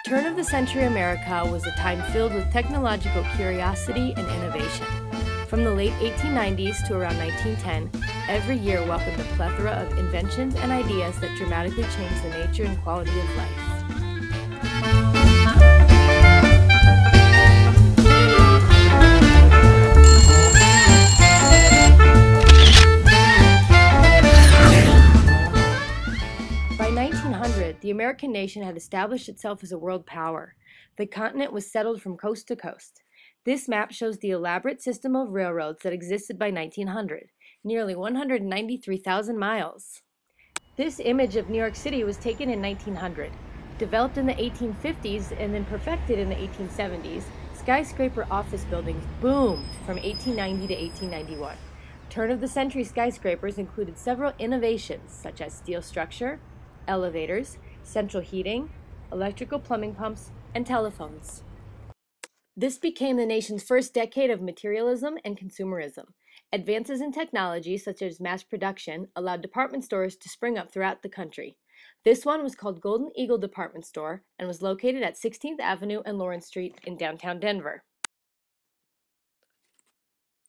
Turn of the century America was a time filled with technological curiosity and innovation. From the late 1890s to around 1910, every year welcomed a plethora of inventions and ideas that dramatically changed the nature and quality of life. By 1900, the American nation had established itself as a world power. The continent was settled from coast to coast. This map shows the elaborate system of railroads that existed by 1900, nearly 193,000 miles. This image of New York City was taken in 1900. Developed in the 1850s and then perfected in the 1870s, skyscraper office buildings boomed from 1890 to 1891. Turn-of-the-century skyscrapers included several innovations such as steel structure, elevators, central heating, electrical plumbing pumps, and telephones. This became the nation's first decade of materialism and consumerism. Advances in technology, such as mass production, allowed department stores to spring up throughout the country. This one was called Golden Eagle Department Store and was located at 16th Avenue and Lawrence Street in downtown Denver.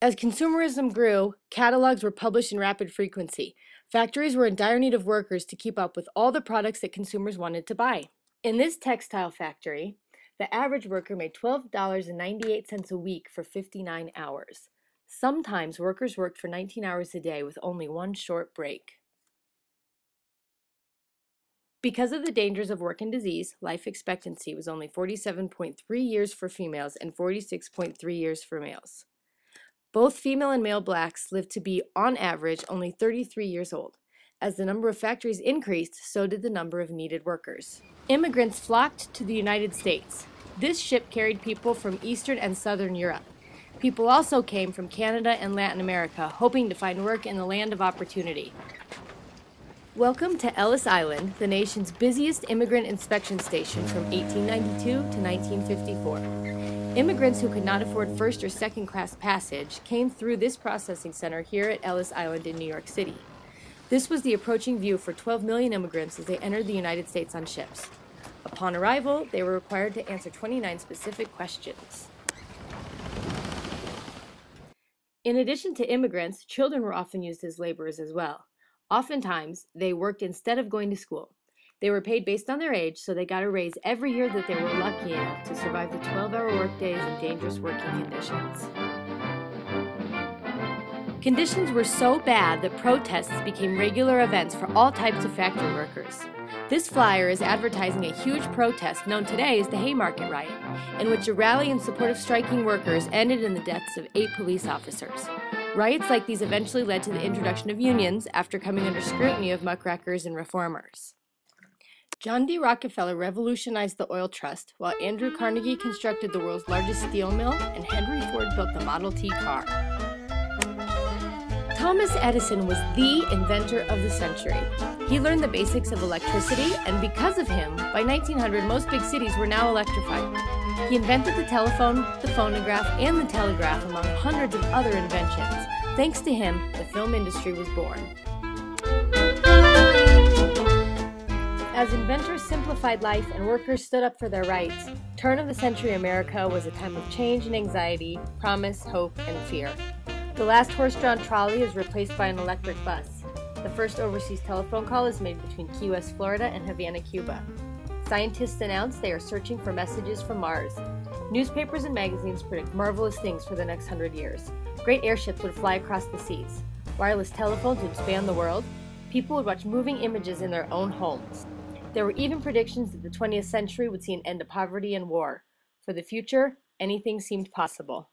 As consumerism grew, catalogs were published in rapid frequency. Factories were in dire need of workers to keep up with all the products that consumers wanted to buy. In this textile factory, the average worker made $12.98 a week for 59 hours. Sometimes workers worked for 19 hours a day with only one short break. Because of the dangers of work and disease, life expectancy was only 47.3 years for females and 46.3 years for males. Both female and male blacks lived to be, on average, only 33 years old. As the number of factories increased, so did the number of needed workers. Immigrants flocked to the United States. This ship carried people from Eastern and Southern Europe. People also came from Canada and Latin America, hoping to find work in the land of opportunity. Welcome to Ellis Island, the nation's busiest immigrant inspection station from 1892 to 1954. Immigrants who could not afford first or second class passage came through this processing center here at Ellis Island in New York City. This was the approaching view for 12 million immigrants as they entered the United States on ships. Upon arrival, they were required to answer 29 specific questions. In addition to immigrants, children were often used as laborers as well. Oftentimes, they worked instead of going to school. They were paid based on their age, so they got a raise every year that they were lucky enough to survive the 12-hour workdays and dangerous working conditions. Conditions were so bad that protests became regular events for all types of factory workers. This flyer is advertising a huge protest known today as the Haymarket Riot, in which a rally in support of striking workers ended in the deaths of 8 police officers. Riots like these eventually led to the introduction of unions after coming under scrutiny of muckrakers and reformers. John D. Rockefeller revolutionized the oil trust, while Andrew Carnegie constructed the world's largest steel mill and Henry Ford built the Model T car. Thomas Edison was the inventor of the century. He learned the basics of electricity, and because of him, by 1900 most big cities were now electrified. He invented the telephone, the phonograph, and the telegraph, among hundreds of other inventions. Thanks to him, the film industry was born. As inventors simplified life and workers stood up for their rights, turn-of-the-century America was a time of change and anxiety, promise, hope, and fear. The last horse-drawn trolley is replaced by an electric bus. The first overseas telephone call is made between Key West, Florida and Havana, Cuba. Scientists announce they are searching for messages from Mars. Newspapers and magazines predict marvelous things for the next 100 years. Great airships would fly across the seas. Wireless telephones would span the world. People would watch moving images in their own homes. There were even predictions that the 20th century would see an end to poverty and war. For the future, anything seemed possible.